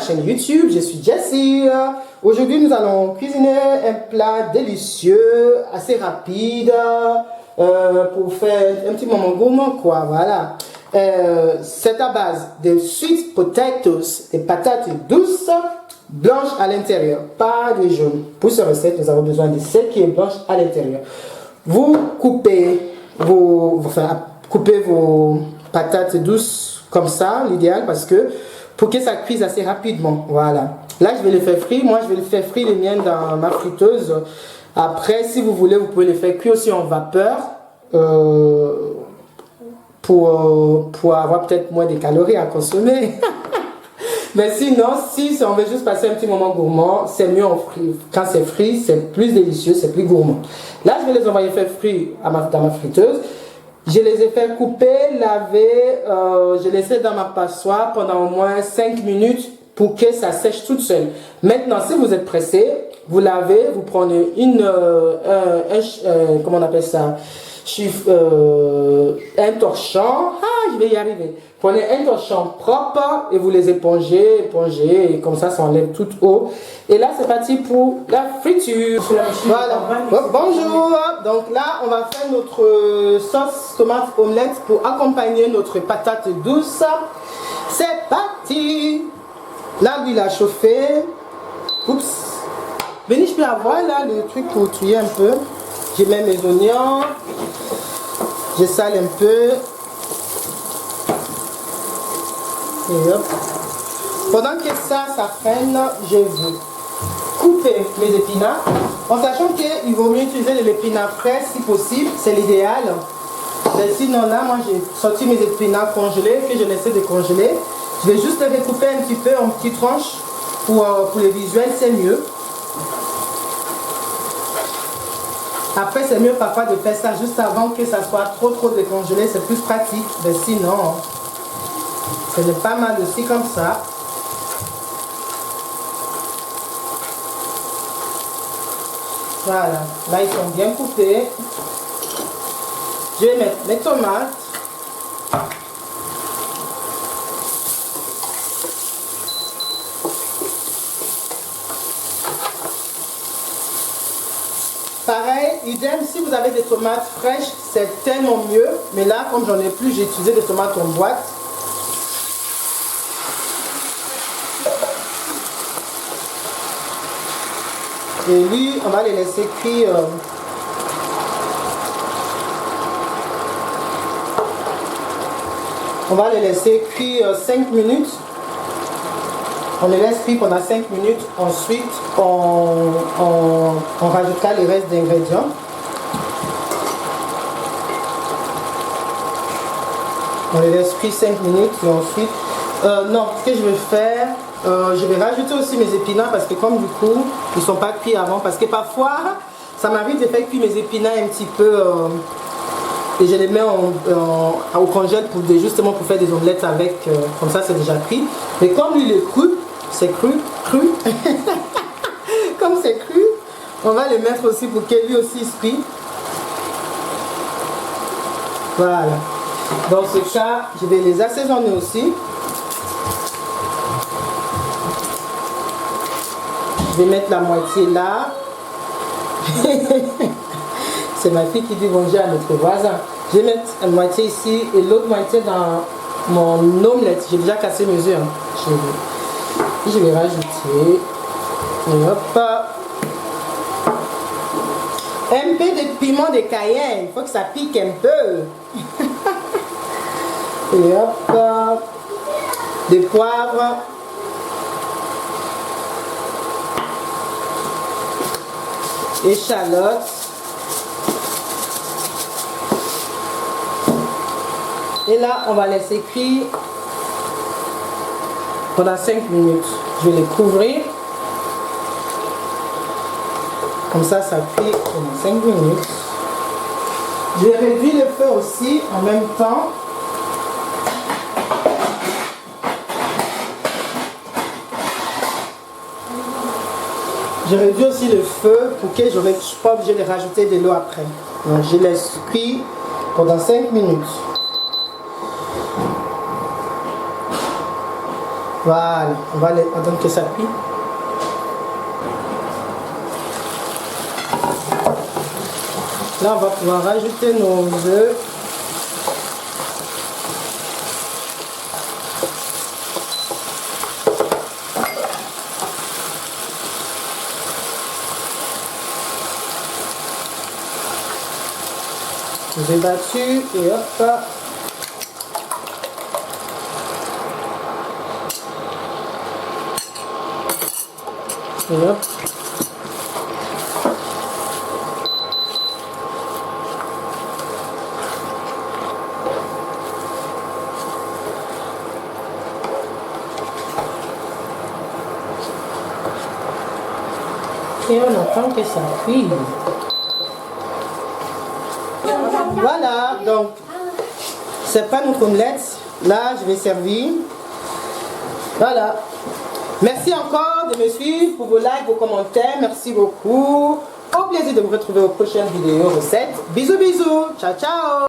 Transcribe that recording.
chaîne YouTube, je suis Jessie. Aujourd'hui nous allons cuisiner un plat délicieux, assez rapide, pour faire un petit moment gourmand quoi, voilà. C'est à base de sweet potatoes, des patates douces, blanches à l'intérieur, pas de jaune. Pour cette recette, nous avons besoin de celle qui est blanche à l'intérieur. Vous coupez vos patates douces comme ça, l'idéal, parce que pour que ça cuise assez rapidement, voilà. Là, je vais les faire frire. Moi, je vais les faire frire les miennes dans ma friteuse. Après, si vous voulez, vous pouvez les faire cuire aussi en vapeur pour avoir peut-être moins de calories à consommer. Mais sinon, si on veut juste passer un petit moment gourmand, c'est mieux en frit. Quand c'est frit, c'est plus délicieux, c'est plus gourmand. Là, je vais les envoyer faire frire dans ma friteuse. Je les ai fait couper, laver, je les ai dans ma passoire pendant au moins 5 minutes pour que ça sèche toute seule. Maintenant, si vous êtes pressé, vous lavez, vous prenez comment on appelle ça, un torchon, je vais y arriver. Prenez un torchon propre et vous les épongez, et comme ça enlève toute eau. Et là, c'est parti pour la friture. Voilà. Bonjour. Donc là, on va faire notre sauce tomate omelette pour accompagner notre patate douce. C'est parti. Là, l'huile a chauffé. Oups. Venez, je peux avoir là le truc pour tuer un peu. Je mets mes oignons. Je sale un peu. Et hop. Pendant que ça freine, je vais couper mes épinards. En sachant qu'il vaut mieux utiliser de l'épinard frais si possible, c'est l'idéal. Mais sinon là, moi j'ai sorti mes épinards congelés, que je laissais décongeler. Je vais juste les découper un petit peu en petites tranches pour les visuels, c'est mieux. Après, c'est mieux parfois de faire ça juste avant que ça soit trop décongelé, c'est plus pratique. Mais sinon, c'est pas mal aussi comme ça. Voilà, là ils sont bien coupés. Je vais mettre mes tomates. Pareil, idem, si vous avez des tomates fraîches, c'est tellement mieux. Mais là, comme j'en ai plus, j'ai utilisé des tomates en boîte. Et lui, on va les laisser cuire. On va les laisser cuire 5 minutes. On les laisse cuire pendant 5 minutes. Ensuite, on rajoutera les restes d'ingrédients. On les laisse cuire 5 minutes et ensuite... non, ce que je vais faire... je vais rajouter aussi mes épinards parce que comme du coup, ils ne sont pas cuits avant. Parce que parfois, ça m'arrive de faire cuire mes épinards un petit peu... et je les mets au congèle justement pour faire des omelettes avec, comme ça c'est déjà cuit. Mais comme lui il est cru, c'est cru. Comme c'est cru, on va les mettre aussi pour que lui aussi se cuit. Voilà. Dans ce cas, je vais les assaisonner aussi. Je vais mettre la moitié là. C'est ma fille qui dit bonjour à notre voisin. Je vais mettre la moitié ici et l'autre moitié dans mon omelette. J'ai déjà cassé mes œufs. Je vais rajouter. Et hop. Un peu de piment de Cayenne. Il faut que ça pique un peu. Et hop. Des poivres. Échalotes. Et là, on va laisser cuire pendant 5 minutes. Je vais les couvrir. Comme ça cuit pendant 5 minutes. Je vais réduire le feu aussi en même temps. Je réduis aussi le feu pour que je ne suis pas obligé de rajouter de l'eau après. Donc je laisse cuire pendant 5 minutes. Voilà, on va attendre que ça cuit. Là, on va pouvoir rajouter nos œufs. J'ai battu et hop. Et hop. Et on attend que ça cuise. Voilà, donc c'est pas notre omelette. Là, je vais servir. Voilà. Merci encore de me suivre pour vos likes, vos commentaires. Merci beaucoup. Au plaisir de vous retrouver aux prochaines vidéos recettes. Bisous, bisous. Ciao, ciao.